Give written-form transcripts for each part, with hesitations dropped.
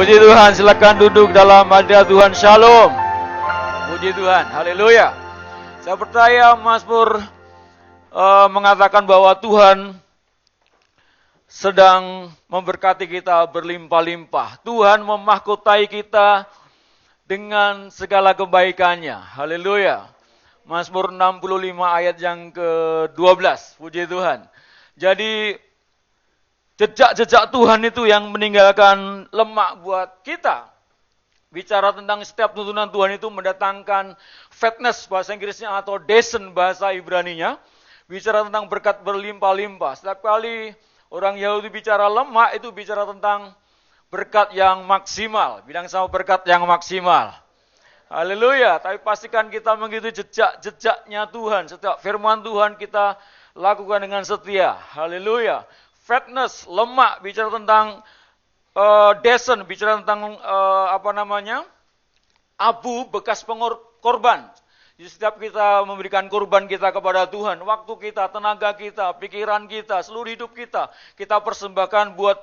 Puji Tuhan, silakan duduk dalam hadirat Tuhan. Shalom. Puji Tuhan, haleluya. Saya percaya Mazmur mengatakan bahwa Tuhan sedang memberkati kita berlimpah-limpah. Tuhan memahkotai kita dengan segala kebaikannya. Haleluya. Mazmur 65 ayat yang ke-12. Puji Tuhan. Jadi jejak-jejak Tuhan itu yang meninggalkan lemak buat kita. Bicara tentang setiap tuntunan Tuhan itu mendatangkan fatness bahasa Inggrisnya atau desen bahasa Ibraninya. Bicara tentang berkat berlimpah-limpah. Setiap kali orang Yahudi bicara lemak itu bicara tentang berkat yang maksimal. Bilang sama berkat yang maksimal. Haleluya. Tapi pastikan kita mengikuti jejak-jejaknya Tuhan. Setiap firman Tuhan kita lakukan dengan setia. Haleluya. Fatness, lemak, bicara tentang desen, bicara tentang abu bekas korban. Jadi setiap kita memberikan korban kita kepada Tuhan, waktu kita, tenaga kita, pikiran kita, seluruh hidup kita persembahkan buat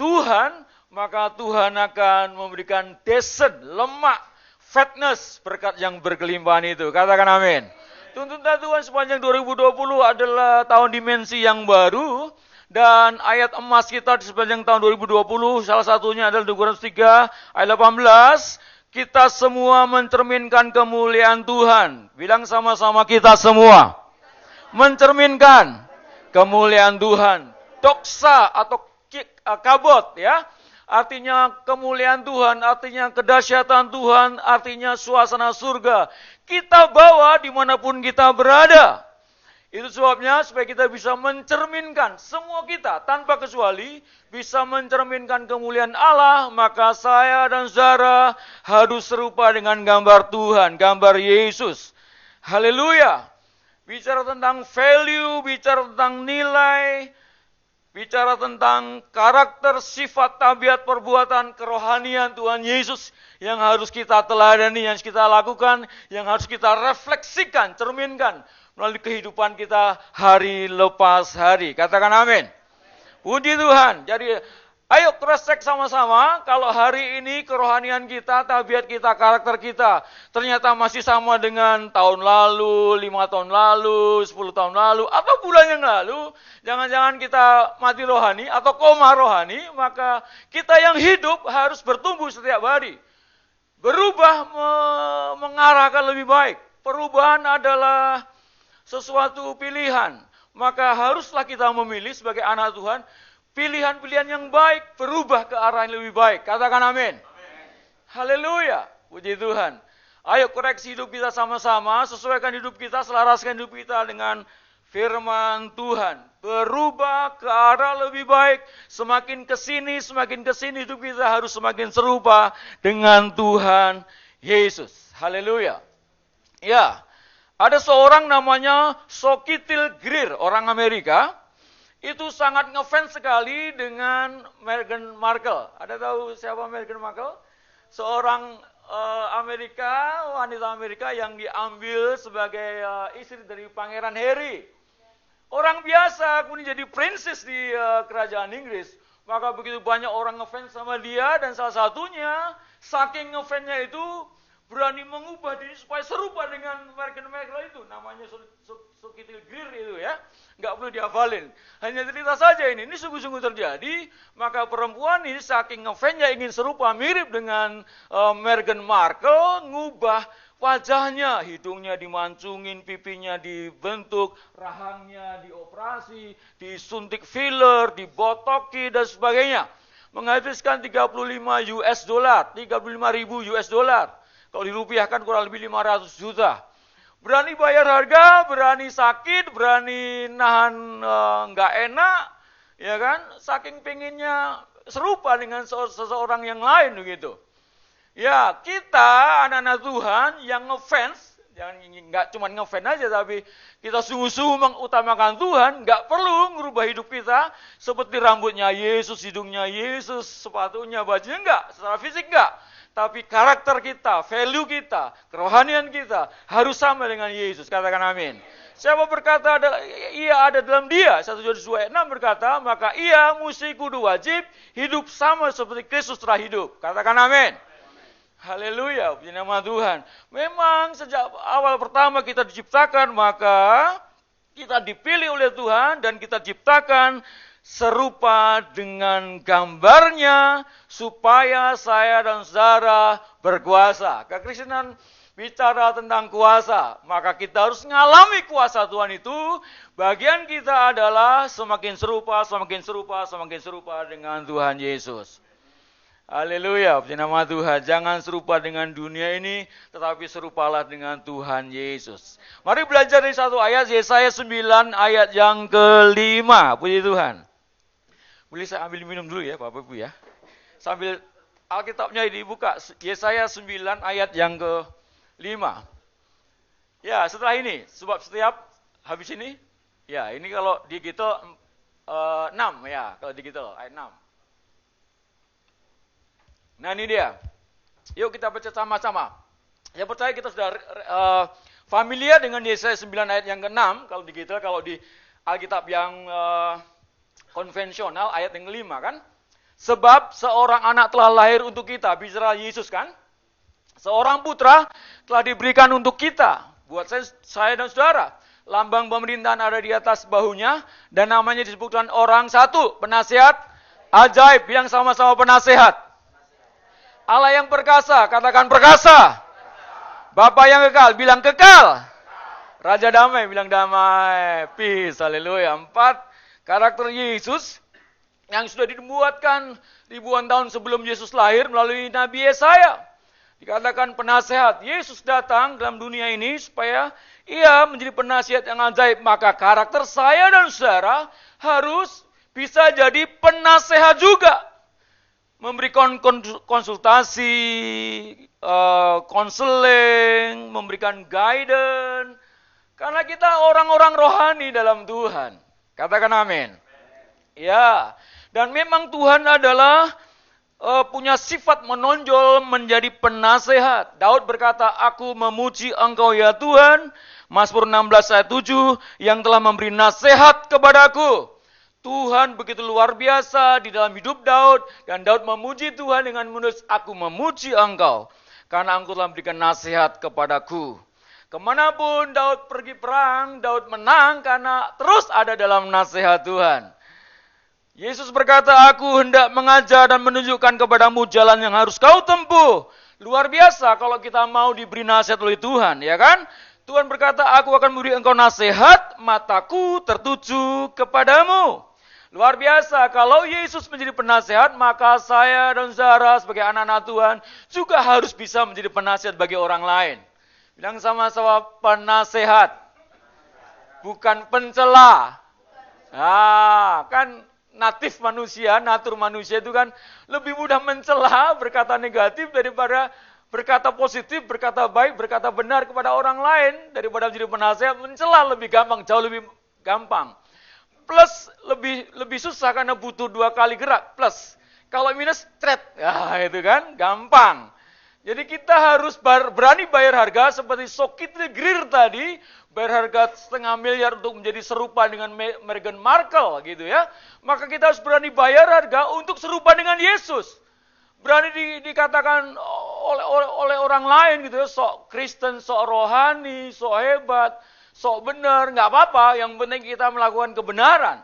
Tuhan, maka Tuhan akan memberikan desen, lemak, fatness, berkat yang berkelimpahan itu. Katakan amin. Tuntunan Tuhan sepanjang 2020 adalah tahun dimensi yang baru. Dan ayat emas kita di sepanjang tahun 2020, salah satunya adalah 2 Korintus 3 ayat 18. Kita semua mencerminkan kemuliaan Tuhan. Bilang sama-sama, kita semua mencerminkan kemuliaan Tuhan. Doksa atau kabot ya. Artinya kemuliaan Tuhan, artinya kedahsyatan Tuhan, artinya suasana surga. Kita bawa dimanapun kita berada. Itu sebabnya supaya kita bisa mencerminkan, semua kita tanpa kecuali bisa mencerminkan kemuliaan Allah, maka saya dan saudara harus serupa dengan gambar Tuhan, gambar Yesus. Haleluya. Bicara tentang value, bicara tentang nilai, bicara tentang karakter, sifat, tabiat, perbuatan, kerohanian Tuhan Yesus yang harus kita teladani, yang harus kita lakukan, yang harus kita refleksikan, cerminkan melalui kehidupan kita hari lepas hari. Katakan amin. Puji Tuhan. Jadi ayo cross check sama-sama. Kalau hari ini kerohanian kita, tabiat kita, karakter kita ternyata masih sama dengan tahun lalu, 5 tahun lalu, 10 tahun lalu, atau bulan yang lalu, jangan-jangan kita mati rohani atau koma rohani, maka kita yang hidup harus bertumbuh setiap hari. Berubah mengarahkan lebih baik. Perubahan adalah sesuatu pilihan, maka haruslah kita memilih sebagai anak Tuhan, pilihan-pilihan yang baik, berubah ke arah yang lebih baik. Katakan amin. Haleluya, puji Tuhan. Ayo koreksi hidup kita sama-sama, sesuaikan hidup kita, selaraskan hidup kita dengan firman Tuhan. Berubah ke arah lebih baik, semakin kesini hidup kita harus semakin serupa dengan Tuhan Yesus. Haleluya. Ya. Ada seorang namanya Sokitil Greer, orang Amerika. Itu sangat ngefans sekali dengan Meghan Markle. Ada tahu siapa Meghan Markle? Seorang wanita Amerika yang diambil sebagai istri dari Pangeran Harry. Orang biasa, kemudian jadi princess di kerajaan Inggris. Maka begitu banyak orang ngefans sama dia, dan salah satunya, saking ngefansnya itu, berani mengubah diri supaya serupa dengan Meghan Markle itu. Namanya Sokitil Greer itu ya. Nggak perlu dihafalin. Hanya cerita saja ini. Ini sungguh-sungguh terjadi. Maka perempuan ini saking ngefansnya ingin serupa mirip dengan Meghan Markle. Ngubah wajahnya. Hidungnya dimancungin, pipinya dibentuk, rahangnya dioperasi, disuntik filler, dibotoki dan sebagainya. Menghabiskan 35 US dollar, 35.000 US dollar. Kalau dirupiahkan kurang lebih 500 juta. Berani bayar harga, berani sakit, berani nahan nggak enak, ya kan? Saking pengennya serupa dengan seseorang yang lain begitu. Ya, kita anak-anak Tuhan yang ngefans, jangan nggak cuma ngefans aja, tapi kita sungguh-sungguh mengutamakan Tuhan, nggak perlu merubah hidup kita seperti rambutnya Yesus, hidungnya Yesus, sepatunya, bajunya nggak, secara fisik nggak. Tapi karakter kita, value kita, kerohanian kita harus sama dengan Yesus. Katakan amin. Siapa berkata ia ada dalam dia, 1 Yohanes 2 ayat 6 berkata, maka ia mesti kudu wajib hidup sama seperti Kristus telah hidup. Katakan amin. Haleluya, puji nama Tuhan. Memang sejak awal pertama kita diciptakan, maka kita dipilih oleh Tuhan dan kita ciptakan serupa dengan gambarnya supaya saya dan saudara berkuasa. Kekristenan bicara tentang kuasa, maka kita harus mengalami kuasa Tuhan itu. Bagian kita adalah semakin serupa dengan Tuhan Yesus. Haleluya, puji nama Tuhan. Jangan serupa dengan dunia ini, tetapi serupalah dengan Tuhan Yesus. Mari belajar dari satu ayat, Yesaya 9 ayat yang ke-5. Puji Tuhan. Boleh saya ambil minum dulu ya, Bapak Ibu ya. Sambil Alkitabnya dibuka, Yesaya 9 ayat yang ke-5. Ya, setelah ini, sebab setiap habis ini, ya ini kalau digital 6 ya, kalau digital ayat 6. Nah ini dia. Yuk kita baca sama-sama. Saya percaya kita sudah familiar dengan Yesaya 9 ayat yang ke-6 kalau digital, kalau di Alkitab yang konvensional ayat yang ke-5 kan. Sebab seorang anak telah lahir untuk kita, bicara Yesus kan. Seorang putra telah diberikan untuk kita, buat saya dan saudara. Lambang pemerintahan ada di atas bahunya, dan namanya disebutkan orang satu, penasihat ajaib, yang sama-sama penasihat. Allah yang perkasa, katakan perkasa. Bapa yang kekal, bilang kekal. Raja damai, bilang damai. Peace, haleluya. 4 karakter Yesus yang sudah dibuatkan ribuan tahun sebelum Yesus lahir melalui Nabi Yesaya. Dikatakan penasehat. Yesus datang dalam dunia ini supaya ia menjadi penasihat yang ajaib. Maka karakter saya dan saudara harus bisa jadi penasehat juga. Memberikan konsultasi, konseling, memberikan guidance. Karena kita orang-orang rohani dalam Tuhan. Katakan amin. Ya, dan memang Tuhan adalah punya sifat menonjol menjadi penasehat. Daud berkata, aku memuji Engkau ya Tuhan, Mazmur 16 ayat 7, yang telah memberi nasihat kepadaku. Tuhan begitu luar biasa di dalam hidup Daud, dan Daud memuji Tuhan dengan menulis, aku memuji Engkau, karena Engkau telah memberikan nasihat kepadaku. Kemanapun Daud pergi perang, Daud menang karena terus ada dalam nasihat Tuhan. Yesus berkata, aku hendak mengajar dan menunjukkan kepadamu jalan yang harus kau tempuh. Luar biasa kalau kita mau diberi nasihat oleh Tuhan, ya kan? Tuhan berkata, aku akan memberi engkau nasihat, mataku tertuju kepadamu. Luar biasa, kalau Yesus menjadi penasehat, maka saya dan saudara sebagai anak-anak Tuhan juga harus bisa menjadi penasehat bagi orang lain. Bilang sama-sama penasehat, bukan pencela. Nah, kan natif manusia, natur manusia itu kan lebih mudah mencela, berkata negatif daripada berkata positif, berkata baik, berkata benar kepada orang lain. Daripada menjadi penasehat, mencela lebih gampang, jauh lebih gampang. Plus lebih susah karena butuh 2 kali gerak. Plus kalau minus threat, ya itu kan gampang. Jadi kita harus berani bayar harga seperti Sokitri Greer tadi, bayar harga $500 miliar untuk menjadi serupa dengan Meghan Markle gitu ya. Maka kita harus berani bayar harga untuk serupa dengan Yesus. Berani dikatakan oleh orang lain gitu ya, sok Kristen, sok rohani, sok hebat, sok benar, nggak apa-apa, yang penting kita melakukan kebenaran.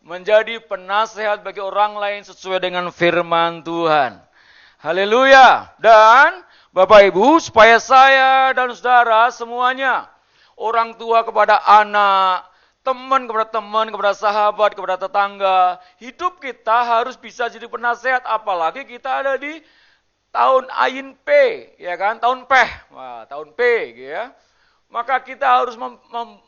Menjadi penasehat bagi orang lain sesuai dengan firman Tuhan. Haleluya. Dan Bapak Ibu, supaya saya dan saudara semuanya, orang tua kepada anak, teman, kepada sahabat, kepada tetangga, hidup kita harus bisa jadi penasehat, apalagi kita ada di tahun Ayin P, ya kan? Tahun P, tahun P, gitu ya. Maka kita harus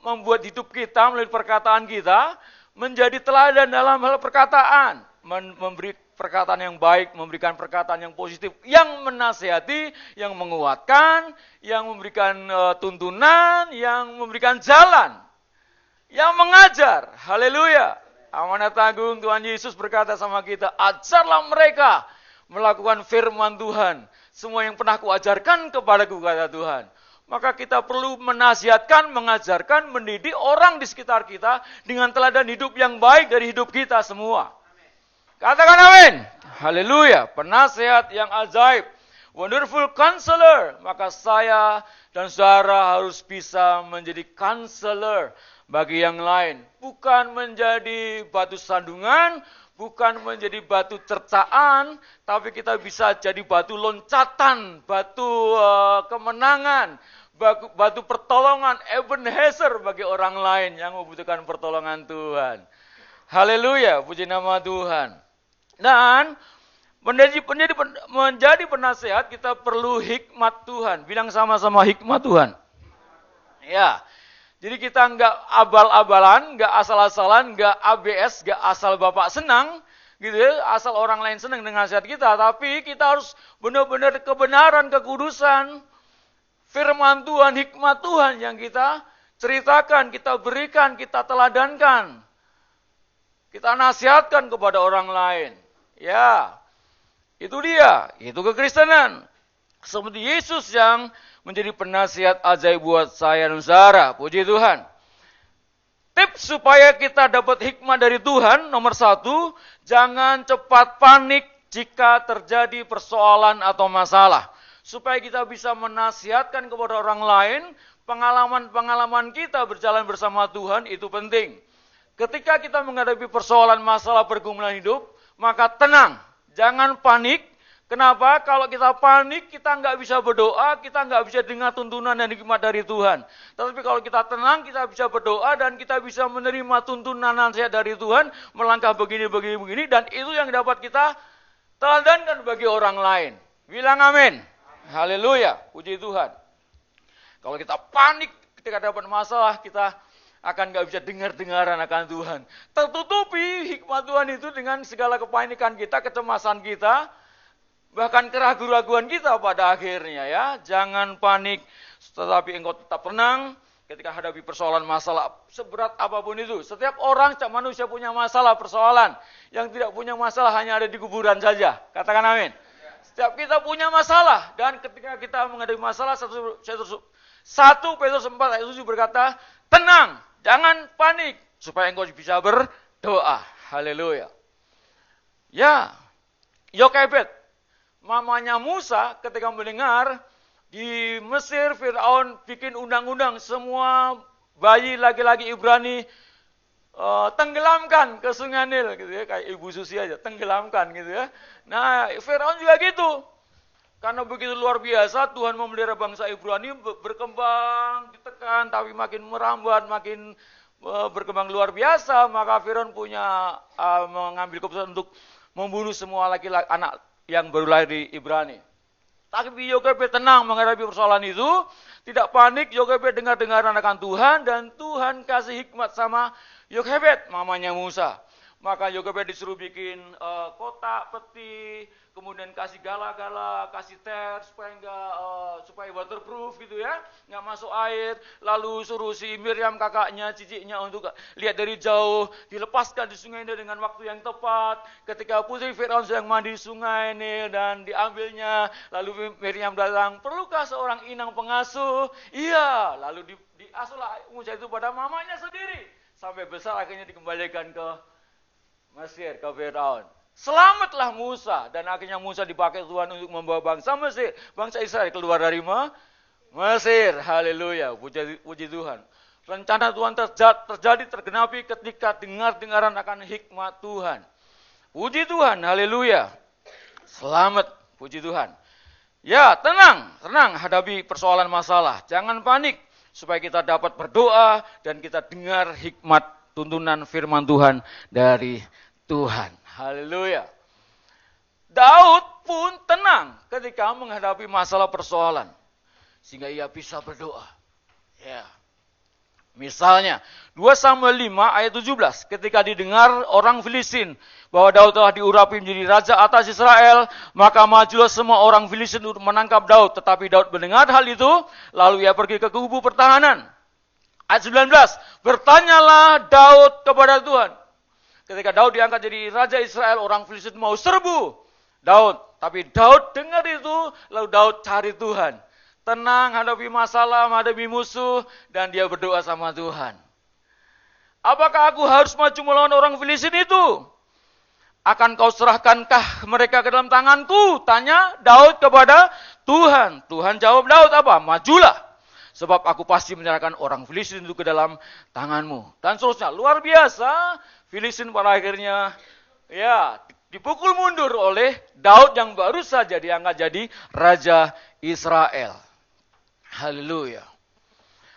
membuat hidup kita melalui perkataan kita menjadi teladan dalam hal perkataan, memberi perkataan yang baik, memberikan perkataan yang positif, yang menasihati, yang menguatkan, yang memberikan tuntunan, yang memberikan jalan, yang mengajar. Haleluya. Amanat agung Tuhan Yesus berkata sama kita, ajarlah mereka melakukan firman Tuhan. Semua yang pernah kuajarkan kepadaku, kata Tuhan. maka kita perlu menasihatkan, mengajarkan, mendidik orang di sekitar kita dengan teladan hidup yang baik dari hidup kita semua. Katakan amin. Haleluya. Penasehat yang ajaib. Wonderful counselor. Maka saya dan saudara harus bisa menjadi counselor bagi yang lain. Bukan menjadi batu sandungan, bukan menjadi batu cercaan, tapi kita bisa jadi batu loncatan, batu kemenangan, batu pertolongan, Ebenezer bagi orang lain yang membutuhkan pertolongan Tuhan. Haleluya, puji nama Tuhan. Dan menjadi penasehat kita perlu hikmat Tuhan. Bilang sama-sama hikmat Tuhan. Ya, jadi kita nggak abal-abalan, nggak asal-asalan, nggak ABS, nggak asal Bapak senang, gitu ya, asal orang lain senang dengan nasihat kita. Tapi kita harus benar-benar kebenaran, kekudusan, firman Tuhan, hikmat Tuhan yang kita ceritakan, kita berikan, kita teladankan. Kita nasihatkan kepada orang lain. Ya, itu dia, itu kekristenan. Seperti Yesus yang menjadi penasihat ajaib buat saya dan saudara. Puji Tuhan. Tips supaya kita dapat hikmah dari Tuhan, nomor 1, jangan cepat panik jika terjadi persoalan atau masalah. Supaya kita bisa menasihatkan kepada orang lain, pengalaman-pengalaman kita berjalan bersama Tuhan itu penting. Ketika kita menghadapi persoalan masalah pergumulan hidup, maka tenang, jangan panik. Kenapa? Kalau kita panik, kita nggak bisa berdoa, kita nggak bisa dengar tuntunan dan hikmat dari Tuhan. Tetapi kalau kita tenang, kita bisa berdoa dan kita bisa menerima tuntunan nasihat dari Tuhan, melangkah begini, dan itu yang dapat kita teladankan bagi orang lain. Bilang amin. Haleluya, puji Tuhan. Kalau kita panik ketika dapat masalah, kita akan nggak bisa dengar-dengaran akan Tuhan. Tertutupi hikmat Tuhan itu dengan segala kepanikan kita, kecemasan kita, bahkan keraguan-raguan kita pada akhirnya ya. Jangan panik, tetapi engkau tetap tenang ketika hadapi persoalan masalah seberat apapun itu. Setiap orang, setiap manusia punya masalah, persoalan. Yang tidak punya masalah hanya ada di kuburan saja. Katakan amin. Setiap kita punya masalah, dan ketika kita menghadapi masalah, 1 Petrus 4 ayat 7 berkata, tenang, jangan panik, supaya engkau bisa berdoa. Haleluya. Ya, Yokebed, mamanya Musa ketika mendengar di Mesir Firaun bikin undang-undang semua bayi laki-laki Ibrani tenggelamkan ke Sungai Nil gitu ya, kayak Ibu Susi aja tenggelamkan gitu ya. Nah, Firaun juga gitu. Karena begitu luar biasa Tuhan memelihara bangsa Ibrani berkembang, ditekan tapi makin merambat, makin berkembang luar biasa, maka Firaun punya mengambil keputusan untuk membunuh semua laki-laki anak yang baru lahir di Ibrani. Tapi Yokebed tenang menghadapi persoalan itu, tidak panik. Yokebed dengar-dengaran akan Tuhan, dan Tuhan kasih hikmat sama Yokebed, mamanya Musa. Maka Yokebed disuruh bikin kotak, peti, kemudian kasih gala-gala, kasih ter supaya waterproof gitu ya, nggak masuk air. Lalu suruh si Miriam kakaknya, ciciknya untuk lihat dari jauh, dilepaskan di sungai Nil dengan waktu yang tepat. Ketika putri Firaun sedang mandi di sungai Nil dan diambilnya, lalu Miriam datang, perlukah seorang inang pengasuh? Iya, lalu diasuhlah Musa itu pada mamanya sendiri sampai besar, akhirnya dikembalikan ke Mesir, ke Firaun. Selamatlah Musa, dan akhirnya Musa dipakai Tuhan untuk membawa bangsa Mesir, bangsa Israel keluar dari Mesir. Haleluya, puji Tuhan. Rencana Tuhan terjadi, tergenapi ketika dengar-dengaran akan hikmat Tuhan. Puji Tuhan, haleluya. Selamat, puji Tuhan. Ya, tenang hadapi persoalan masalah. Jangan panik, supaya kita dapat berdoa dan kita dengar hikmat tuntunan firman Tuhan dari Tuhan. Haleluya. Daud pun tenang ketika menghadapi masalah persoalan, sehingga ia bisa berdoa. Ya. Misalnya, 2 Samuel 5 ayat 17, ketika didengar orang Filistin bahwa Daud telah diurapi menjadi raja atas Israel, maka majulah semua orang Filistin untuk menangkap Daud. Tetapi Daud mendengar hal itu, lalu ia pergi ke kubu pertahanan. Ayat 19, bertanyalah Daud kepada Tuhan. Ketika Daud diangkat jadi raja Israel, orang Filistin mau serbu Daud. Tapi Daud dengar itu, lalu Daud cari Tuhan. tenang hadapi masalah, menghadapi musuh, dan dia berdoa sama Tuhan. Apakah aku harus maju melawan orang Filistin itu? Akan kau serahkankah mereka ke dalam tanganku? Tanya Daud kepada Tuhan. Tuhan jawab Daud apa? Majulah. Sebab aku pasti menyerahkan orang Filistin itu ke dalam tanganmu. Dan seterusnya. Luar biasa. Filistin pada akhirnya ya dipukul mundur oleh Daud yang baru saja diangkat jadi Raja Israel. Haleluya.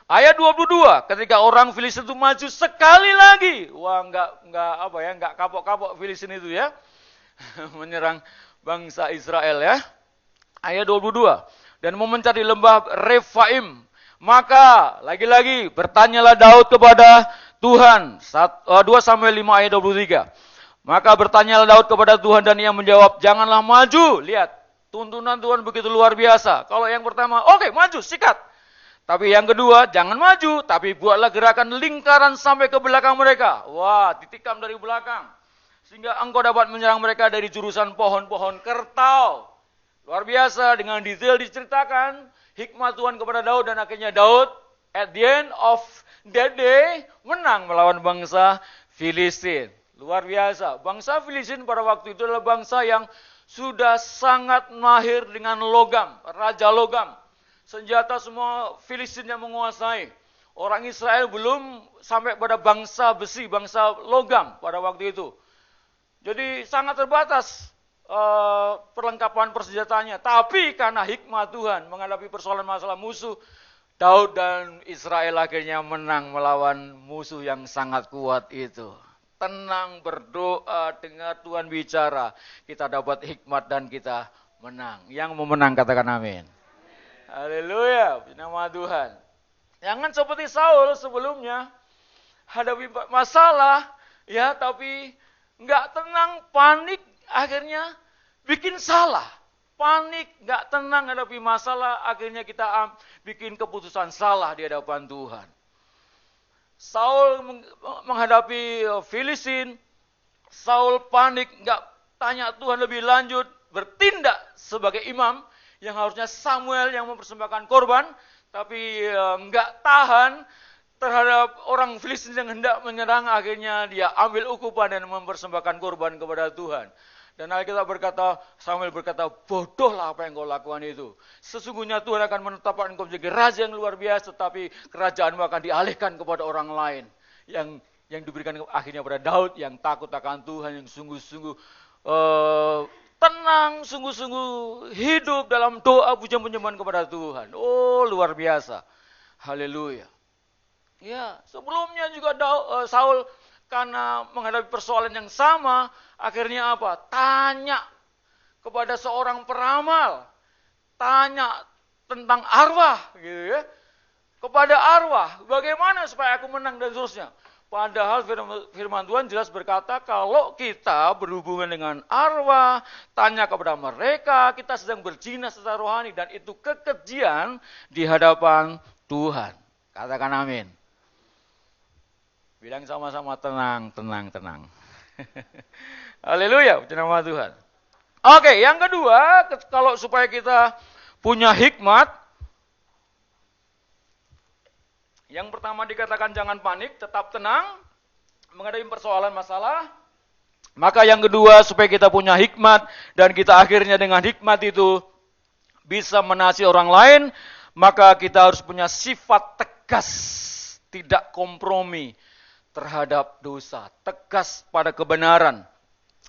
Ayat 22, ketika orang Filistin itu maju sekali lagi. Wah, enggak kapok-kapok Filistin itu ya. Menyerang bangsa Israel ya. Ayat 22. Dan memencari lembah Refaim. Maka, lagi-lagi, bertanyalah Daud kepada Tuhan. 2 Samuel 5 ayat 23. Maka bertanyalah Daud kepada Tuhan dan ia menjawab, janganlah maju. Lihat, tuntunan Tuhan begitu luar biasa. Kalau yang pertama, oke, maju, sikat. Tapi yang kedua, jangan maju, tapi buatlah gerakan lingkaran sampai ke belakang mereka. Wah, ditikam dari belakang. Sehingga engkau dapat menyerang mereka dari jurusan pohon-pohon kertau. Luar biasa, dengan detail diceritakan hikmat Tuhan kepada Daud. Dan akhirnya Daud, at the end of that day, menang melawan bangsa Filistin. Luar biasa. Bangsa Filistin pada waktu itu adalah bangsa yang sudah sangat mahir dengan logam, raja logam. Senjata semua Filistin yang menguasai. Orang Israel belum sampai pada bangsa besi, bangsa logam pada waktu itu. Jadi sangat terbatas perlengkapan persenjataannya. Tapi karena hikmat Tuhan menghadapi persoalan masalah musuh, Daud dan Israel akhirnya menang melawan musuh yang sangat kuat itu. Tenang, berdoa, dengar Tuhan bicara. Kita dapat hikmat dan kita menang. Yang mau menang katakan amin. Haleluya, nama Tuhan. Jangan seperti Saul sebelumnya, hadapi masalah, ya tapi nggak tenang, panik, akhirnya bikin salah. Panik, nggak tenang hadapi masalah, akhirnya kita bikin keputusan salah di hadapan Tuhan. Saul menghadapi Filistin, Saul panik, nggak tanya Tuhan lebih lanjut, bertindak sebagai imam, yang harusnya Samuel yang mempersembahkan korban, tapi enggak tahan terhadap orang Filistin yang hendak menyerang, akhirnya dia ambil ukupan dan mempersembahkan korban kepada Tuhan. Dan Alkitab berkata, Samuel berkata, bodohlah apa yang kau lakukan itu. Sesungguhnya Tuhan akan menetapkan engkau menjadi raja yang luar biasa, tapi kerajaanmu akan dialihkan kepada orang lain. Yang diberikan akhirnya pada Daud yang takut akan Tuhan, yang sungguh-sungguh tenang, sungguh-sungguh hidup dalam doa pujian penyembahan kepada Tuhan. Oh, luar biasa. Haleluya. Ya, sebelumnya juga Saul karena menghadapi persoalan yang sama, akhirnya apa? Tanya kepada seorang peramal. Tanya tentang arwah, gitu ya. Kepada arwah, bagaimana supaya aku menang dan seterusnya. Padahal firman Tuhan jelas berkata, kalau kita berhubungan dengan arwah, tanya kepada mereka, kita sedang berzina secara rohani, dan itu kekejian di hadapan Tuhan. Katakan amin. Bilang sama-sama tenang, tenang, tenang. Haleluya, puji nama Tuhan. Oke, yang kedua, kalau supaya kita punya hikmat, yang pertama dikatakan jangan panik, tetap tenang, menghadapi persoalan masalah. Maka yang kedua, supaya kita punya hikmat, dan kita akhirnya dengan hikmat itu bisa menasihati orang lain, maka kita harus punya sifat tegas, tidak kompromi terhadap dosa. Tegas pada kebenaran,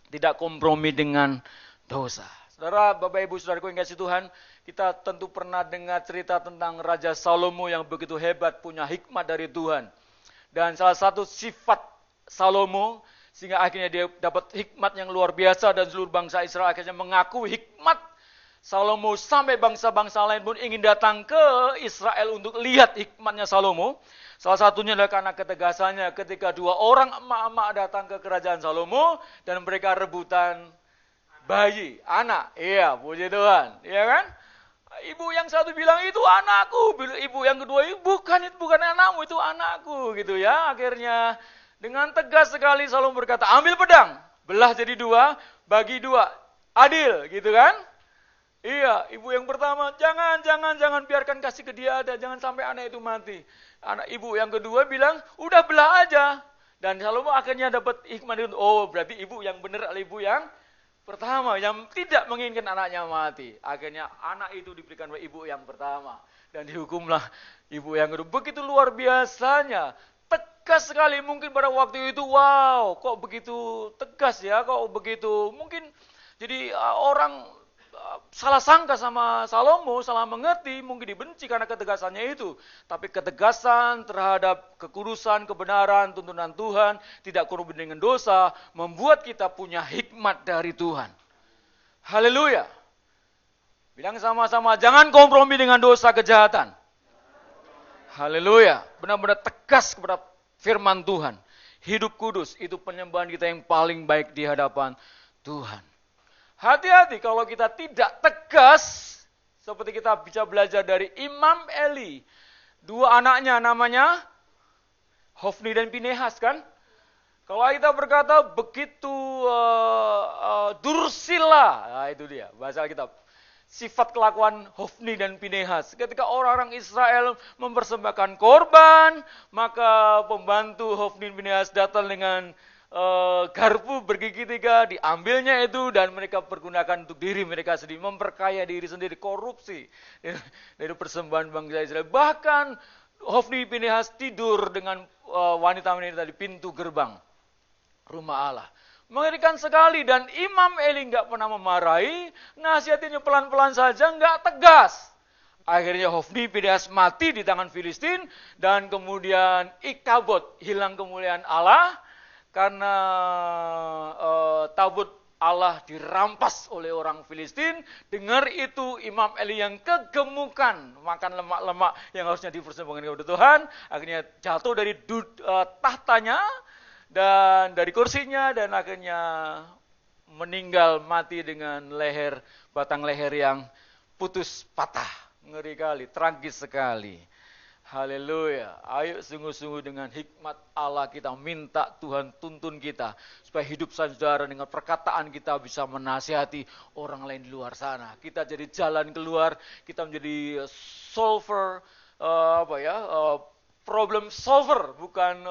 tidak kompromi dengan dosa. Saudara, Bapak Ibu, Saudaraku yang kasih Tuhan, kita tentu pernah dengar cerita tentang Raja Salomo yang begitu hebat, punya hikmat dari Tuhan. Dan salah satu sifat Salomo, sehingga akhirnya dia dapat hikmat yang luar biasa, dan seluruh bangsa Israel akhirnya mengakui hikmat Salomo, sampai bangsa-bangsa lain pun ingin datang ke Israel untuk lihat hikmatnya Salomo. Salah satunya adalah karena ketegasannya ketika dua orang emak-emak datang ke kerajaan Salomo, dan mereka rebutan bayi, anak. Iya, puji Tuhan. Iya kan? Ibu yang satu bilang itu anakku, ibu yang kedua bukan anakmu, itu anakku, gitu ya. Akhirnya dengan tegas sekali Salomo berkata, ambil pedang, belah jadi dua, bagi dua, adil, gitu kan? Iya, ibu yang pertama, jangan biarkan kasih ke dia ada, jangan sampai anak itu mati. Anak ibu yang kedua bilang, udah belah aja. Dan Salomo akhirnya dapat hikmah itu. Oh, berarti ibu yang benar adalah ibu yang pertama, yang tidak menginginkan anaknya mati. Akhirnya anak itu diberikan oleh ibu yang pertama. Dan dihukumlah ibu yang kedua. Begitu luar biasanya. Tegas sekali mungkin pada waktu itu. Wow, kok begitu tegas ya, kok begitu. Mungkin jadi orang salah sangka sama Salomo, salah mengerti, mungkin dibenci karena ketegasannya itu. Tapi ketegasan terhadap kekudusan, kebenaran, tuntunan Tuhan, tidak korup dengan dosa, membuat kita punya hikmat dari Tuhan. Haleluya. Bilang sama-sama, jangan kompromi dengan dosa kejahatan. Haleluya. Benar-benar tegas kepada firman Tuhan. Hidup kudus, itu penyembahan kita yang paling baik di hadapan Tuhan. Hati-hati kalau kita tidak tegas, seperti kita bisa belajar dari Imam Eli. Dua anaknya namanya Hofni dan Pinehas kan. Kalau kita berkata begitu dursila, nah itu dia bahasa Alkitab. Sifat kelakuan Hofni dan Pinehas. Ketika orang-orang Israel mempersembahkan korban, maka pembantu Hofni dan Pinehas datang dengan garpu bergigi 3, diambilnya itu dan mereka pergunakan untuk diri mereka sendiri, memperkaya diri sendiri, korupsi dari persembahan bangsa Israel. Bahkan Hofni Pinehas tidur dengan wanita-wanita di pintu gerbang rumah Allah. Mengerikan sekali, dan Imam Eli nggak pernah memarahi, nasihatinnya pelan-pelan saja, nggak tegas. Akhirnya Hofni Pinehas mati di tangan Filistin, dan kemudian Ikabod, hilang kemuliaan Allah, karena tabut Allah dirampas oleh orang Filistin. Dengar itu Imam Eli yang kegemukan, makan lemak-lemak yang harusnya dipersembahkan kepada Tuhan, akhirnya jatuh dari tahtanya dan dari kursinya, dan akhirnya meninggal mati dengan batang leher yang putus patah. Ngeri kali, tragis sekali. Haleluya. Ayo sungguh-sungguh dengan hikmat Allah kita minta Tuhan tuntun kita supaya hidup saudara dengan perkataan kita bisa menasihati orang lain di luar sana. Kita jadi jalan keluar, kita menjadi problem solver, bukan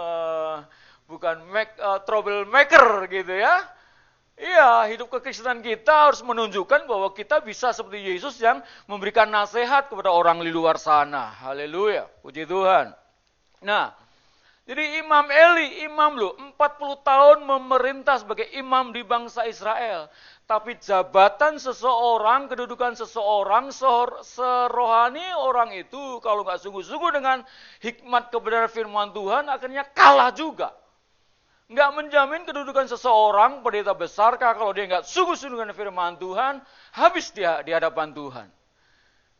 trouble maker gitu ya. Iya, hidup kekristenan kita harus menunjukkan bahwa kita bisa seperti Yesus yang memberikan nasihat kepada orang di luar sana. Haleluya, puji Tuhan. Nah, jadi Imam Eli, imam loh, 40 tahun memerintah sebagai imam di bangsa Israel. Tapi jabatan seseorang, kedudukan seseorang, serohani orang itu, kalau nggak sungguh-sungguh dengan hikmat kebenaran firman Tuhan, akhirnya kalah juga. Nggak menjamin kedudukan seseorang pendeta besar kalau dia nggak sungguh-sungguh dengan firman Tuhan, habis dia di hadapan Tuhan.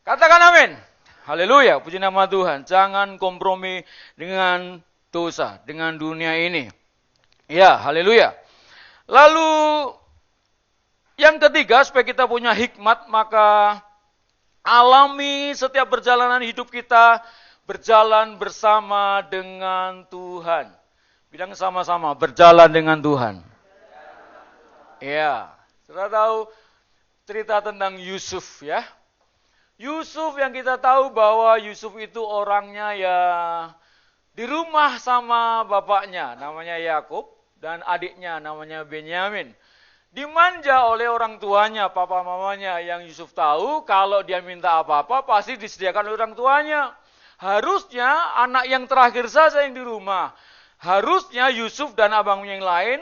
Katakan amin. Haleluya, puji nama Tuhan. Jangan kompromi dengan dosa, dengan dunia ini. Ya, haleluya. Lalu yang ketiga, supaya kita punya hikmat, maka alami setiap perjalanan hidup kita berjalan bersama dengan Tuhan. Bilang sama-sama, berjalan dengan Tuhan. Ya, sudah tahu cerita tentang Yusuf ya. Yusuf yang kita tahu bahwa Yusuf itu orangnya ya di rumah sama bapaknya, namanya Yakub, dan adiknya namanya Benyamin. Dimanja oleh orang tuanya, papa mamanya, yang Yusuf tahu kalau dia minta apa-apa pasti disediakan oleh orang tuanya. Harusnya anak yang terakhir saja yang di rumah. Harusnya Yusuf dan abangnya yang lain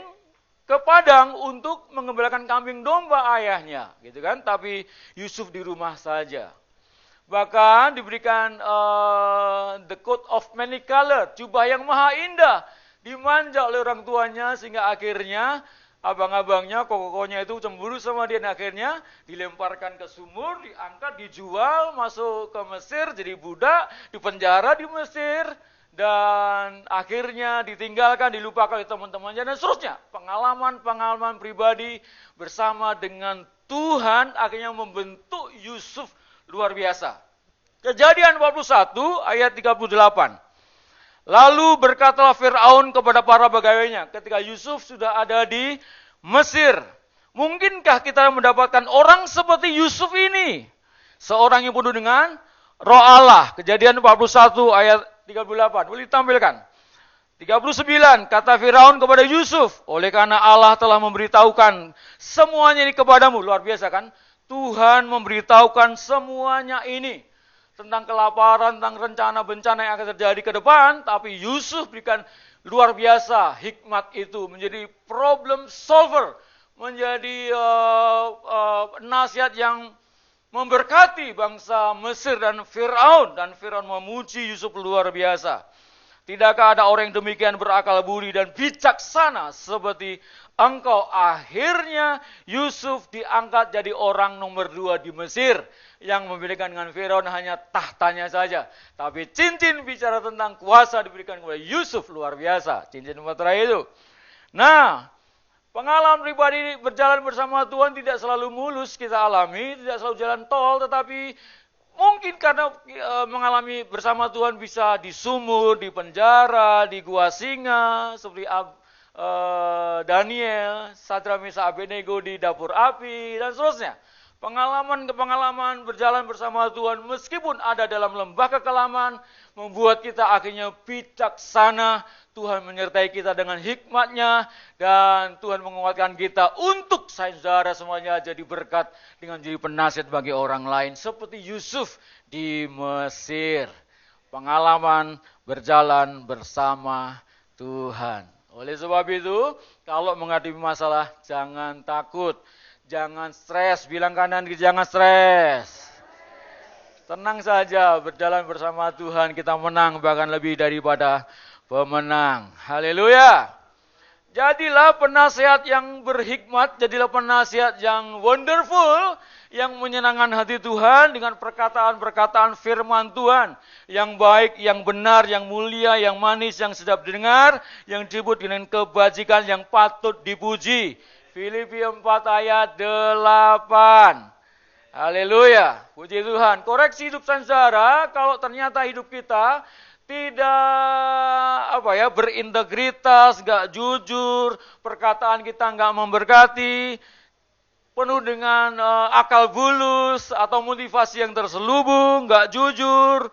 ke padang untuk mengembalakan kambing domba ayahnya, gitu kan? Tapi Yusuf di rumah saja. Bahkan diberikan the coat of many color, jubah yang maha indah, dimanja oleh orang tuanya sehingga akhirnya abang-abangnya, kokokonya itu cemburu sama dia, dan akhirnya dilemparkan ke sumur, diangkat, dijual, masuk ke Mesir jadi budak, dipenjara di Mesir. Dan akhirnya ditinggalkan, dilupakan oleh teman-temannya, dan seterusnya. Pengalaman-pengalaman pribadi bersama dengan Tuhan akhirnya membentuk Yusuf luar biasa. Kejadian 41 ayat 38. Lalu berkatalah Fir'aun kepada para pegawainya, ketika Yusuf sudah ada di Mesir. Mungkinkah kita mendapatkan orang seperti Yusuf ini? Seorang yang penuh dengan Roh Allah. Kejadian 41 ayat 38. Boleh ditampilkan. 39, kata Firaun kepada Yusuf, oleh karena Allah telah memberitahukan semuanya ini kepadamu. Luar biasa kan? Tuhan memberitahukan semuanya ini. Tentang kelaparan, tentang rencana bencana yang akan terjadi ke depan. Tapi Yusuf berikan luar biasa hikmat itu. Menjadi problem solver. Menjadi nasihat yang memberkati bangsa Mesir dan Firaun. Dan Firaun memuji Yusuf luar biasa. Tidakkah ada orang yang demikian berakal budi dan bijaksana seperti engkau? Akhirnya Yusuf diangkat jadi orang nomor 2 di Mesir. Yang membedakan dengan Firaun hanya tahtanya saja. Tapi cincin bicara tentang kuasa diberikan kepada Yusuf, luar biasa. Cincin batera itu. Nah, pengalaman pribadi berjalan bersama Tuhan tidak selalu mulus kita alami. Tidak selalu jalan tol, tetapi mungkin karena mengalami bersama Tuhan bisa di sumur, di penjara, di gua singa, seperti Daniel, Sadrak Mesak Abednego di dapur api, dan seterusnya. Pengalaman berjalan bersama Tuhan, meskipun ada dalam lembah kekelaman, membuat kita akhirnya bijaksana. Tuhan menyertai kita dengan hikmat-Nya, dan Tuhan menguatkan kita untuk saudara semuanya jadi berkat dengan jadi penasihat bagi orang lain. Seperti Yusuf di Mesir. Pengalaman berjalan bersama Tuhan. Oleh sebab itu, kalau menghadapi masalah, jangan takut. Jangan stres. Bilang kanan, jangan stres. Tenang saja, berjalan bersama Tuhan, kita menang bahkan lebih daripada pemenang. Haleluya. Jadilah penasihat yang berhikmat, jadilah penasihat yang wonderful, yang menyenangkan hati Tuhan dengan perkataan-perkataan firman Tuhan. Yang baik, yang benar, yang mulia, yang manis, yang sedap didengar, yang disebut dengan kebajikan yang patut dipuji. Filipi 4 ayat 8. Haleluya. Puji Tuhan. Koreksi hidup saudara, kalau ternyata hidup kita tidak berintegritas, gak jujur, perkataan kita gak memberkati, penuh dengan akal bulus atau motivasi yang terselubung, gak jujur,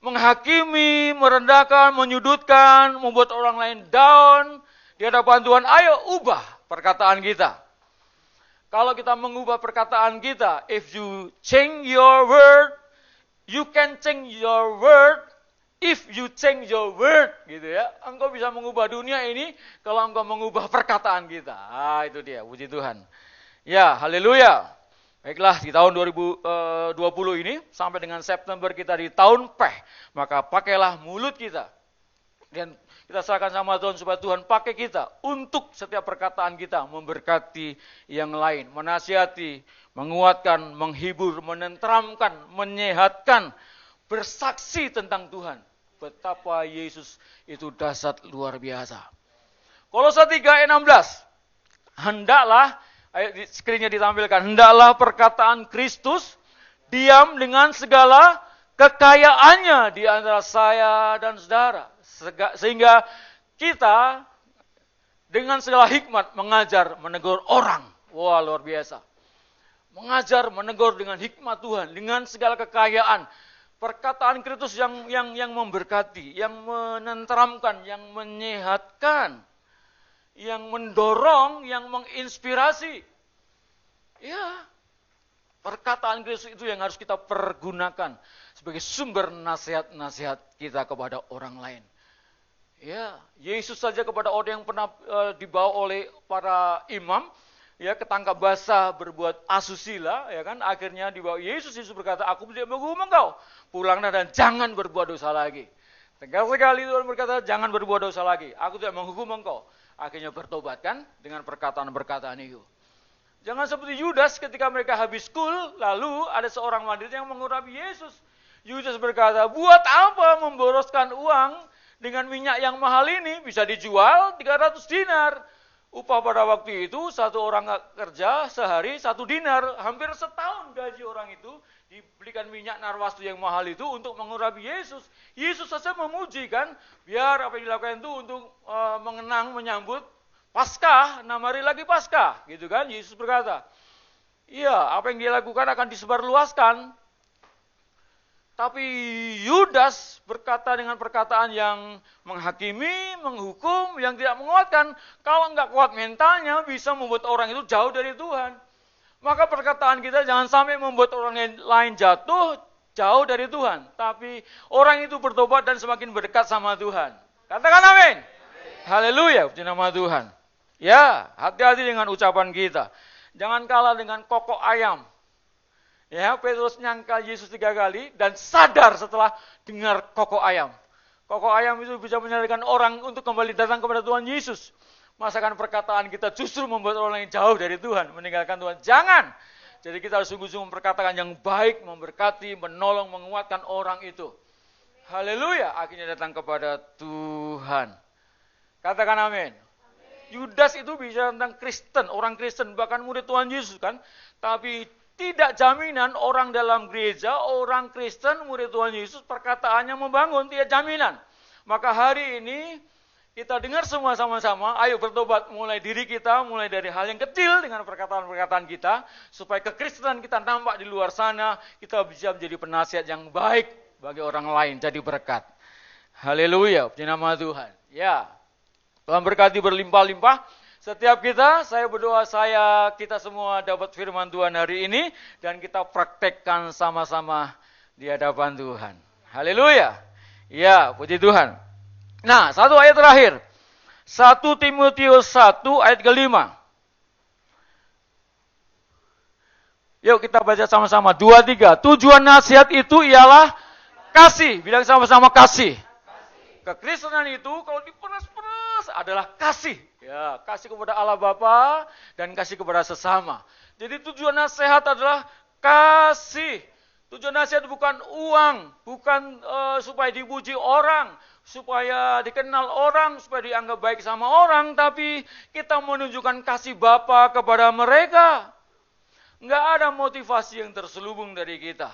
menghakimi, merendahkan, menyudutkan, membuat orang lain down di hadapan Tuhan. Ayo ubah perkataan kita. Kalau kita mengubah perkataan kita, if you change your word, you can change your word. If you change your word, gitu ya. Engkau bisa mengubah dunia ini kalau engkau mengubah perkataan kita. Itu dia, puji Tuhan. Ya, haleluya. Baiklah, di tahun 2020 ini, sampai dengan September kita di tahun Peh, maka pakailah mulut kita. Dan kita serahkan sama Tuhan supaya Tuhan pakai kita untuk setiap perkataan kita memberkati yang lain. Menasihati, menguatkan, menghibur, menenteramkan, menyehatkan, bersaksi tentang Tuhan. Betapa Yesus itu dahsyat luar biasa. Kolose 3 ayat 16. Hendaklah, screen-nya ditampilkan, hendaklah perkataan Kristus diam dengan segala kekayaannya di antara saya dan saudara. Sehingga kita dengan segala hikmat mengajar, menegur orang. Wah, luar biasa. Mengajar, menegur dengan hikmat Tuhan, dengan segala kekayaan. Perkataan Kristus yang memberkati, yang menenteramkan, yang menyehatkan, yang mendorong, yang menginspirasi. Ya, perkataan Kristus itu yang harus kita pergunakan sebagai sumber nasihat-nasihat kita kepada orang lain. Ya, Yesus saja kepada orang yang pernah dibawa oleh para imam, ya, ketangkap basah berbuat asusila, ya kan, akhirnya dibawa Yesus berkata, aku tidak menghukum engkau, pulanglah dan jangan berbuat dosa lagi. Tegas sekali Tuhan berkata, jangan berbuat dosa lagi, aku tidak menghukum engkau. Akhirnya bertobat kan dengan perkataan-perkataan itu. Jangan seperti Yudas ketika mereka habis kul, lalu ada seorang wanita yang mengurapi Yesus. Yudas berkata, buat apa memboroskan uang dengan minyak yang mahal ini, bisa dijual 300 dinar. Upah pada waktu itu, satu orang kerja sehari 1 dinar, hampir setahun gaji orang itu, dibelikan minyak narwastu yang mahal itu untuk mengurapi Yesus. Yesus saja memuji kan, biar apa yang dilakukan itu untuk mengenang, menyambut Paskah, 6 hari lagi Paskah, gitu kan? Yesus berkata, iya, apa yang dia lakukan akan disebarluaskan. Tapi Yudas berkata dengan perkataan yang menghakimi, menghukum, yang tidak menguatkan. Kalau nggak kuat mentalnya, bisa membuat orang itu jauh dari Tuhan. Maka perkataan kita jangan sampai membuat orang lain jatuh, jauh dari Tuhan. Tapi orang itu bertobat dan semakin berdekat sama Tuhan. Katakan amin. Haleluya, puji nama Tuhan. Ya, hati-hati dengan ucapan kita. Jangan kalah dengan kokok ayam. Ya, Petrus nyangkal Yesus 3 kali dan sadar setelah dengar kokok ayam. Kokok ayam itu bisa menyadarkan orang untuk kembali datang kepada Tuhan Yesus. Masakan perkataan kita justru membuat orang yang jauh dari Tuhan, meninggalkan Tuhan. Jangan. Jadi kita harus sungguh-sungguh memperkatakan yang baik, memberkati, menolong, menguatkan orang itu. Haleluya, akhirnya datang kepada Tuhan. Katakan amin. Yudas itu bicara tentang Kristen, orang Kristen, bahkan murid Tuhan Yesus kan. Tapi tidak jaminan orang dalam gereja, orang Kristen, murid Tuhan Yesus, perkataannya membangun, tidak jaminan. Maka hari ini kita dengar semua sama-sama, ayo bertobat mulai diri kita, mulai dari hal yang kecil dengan perkataan-perkataan kita, supaya kekristenan kita nampak di luar sana, kita bisa menjadi penasihat yang baik bagi orang lain, jadi berkat. Haleluya, puji nama Tuhan. Ya, Tuhan berkati berlimpah-limpah. Setiap kita, saya berdoa kita semua dapat firman Tuhan hari ini dan kita praktekkan sama-sama di hadapan Tuhan. Haleluya. Ya, puji Tuhan. Nah, satu ayat terakhir. 1 Timotius 1 ayat ke-5. Yuk kita baca sama-sama. 2, 3. Tujuan nasihat itu ialah kasih. Bilang sama-sama kasih. Kekristenan itu kalau diperas-peras adalah kasih. Ya, kasih kepada Allah Bapa dan kasih kepada sesama. Jadi tujuan nasihat adalah kasih. Tujuan nasihat bukan uang, bukan supaya dipuji orang, supaya dikenal orang, supaya dianggap baik sama orang, tapi kita menunjukkan kasih Bapa kepada mereka. Enggak ada motivasi yang terselubung dari kita.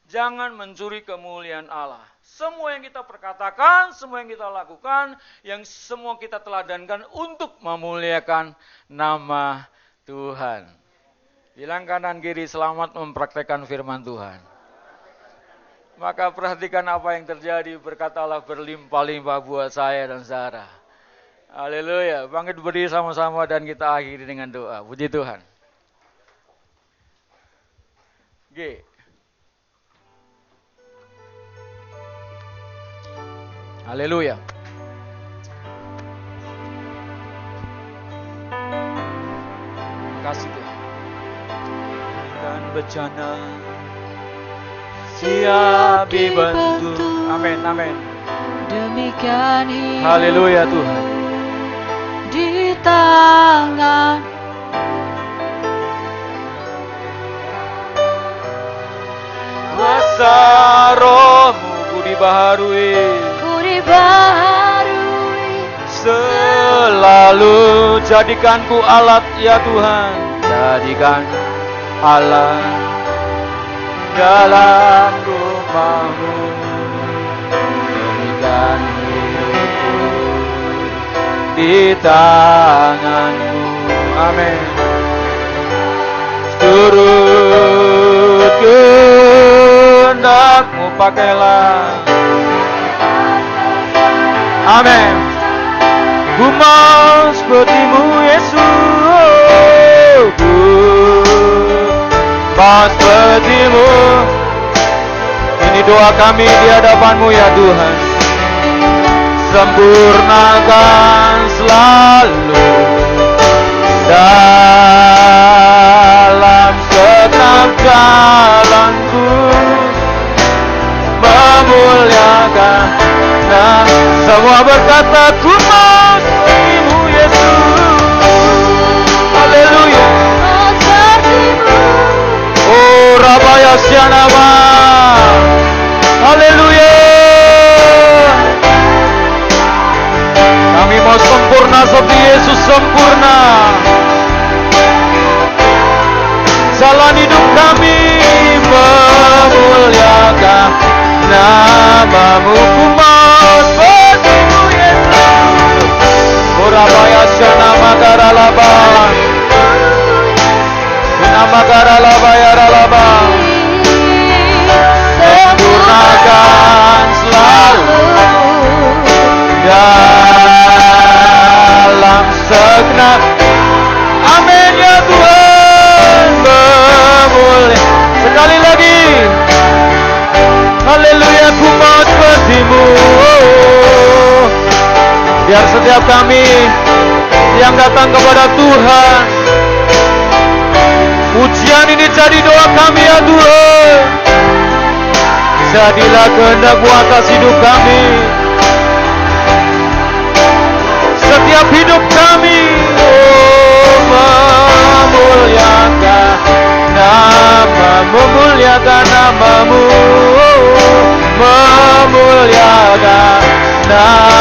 Jangan mencuri kemuliaan Allah. Semua yang kita perkatakan, semua yang kita lakukan, yang semua kita teladankan untuk memuliakan nama Tuhan. Bilang kanan kiri, selamat mempraktekkan firman Tuhan. Maka perhatikan apa yang terjadi, berkat Allah berlimpah-limpah buat saya dan Sarah. Haleluya. Bangkit berdiri sama-sama dan kita akhiri dengan doa. Puji Tuhan. G. Haleluya. Terima kasih Tuhan. Dan bencana siap dibantu. Amin, amin. Demikian hidup. Haleluya Tuhan. Di tangan kuasa Roh-Mu ku dibaharui. Selalu jadikanku alat ya Tuhan, jadikan alat dalam rumah-Mu, berikan hidupku di tangan-Mu. Amin. Turut kehendak-Mu pakailah. Amin. Ku mau seperti-Mu Yesus, ku mau seperti-Mu. Ini doa kami di hadapan-Mu ya Tuhan. Sempurnakan selalu dalam setiap jalanku, memuliakan. Nah, semua berkata ku mau seperti-Mu Yesus. Haleluya. Oh Rabaya Syanama. Haleluya. Kami mau sempurna seperti Yesus sempurna. Jalan hidup kami memuliakan nama-Mu. Ku mau seperti-Mu Yesus. Rabaya Syanama ralaba. Inamagara laba ya ralaba. Sempurnakan selalu dalam segenap. Amin ya Tuhan, memulia. Sekali lagi, haleluya, ku mau sepertimu. Biar setiap kami yang datang kepada Tuhan, pujian ini jadi doa kami ya Tuhan. Jadilah kehendak-Mu atas hidup kami, setiap hidup kami. Memuliakan nama-Mu, memuliakan nama-Mu.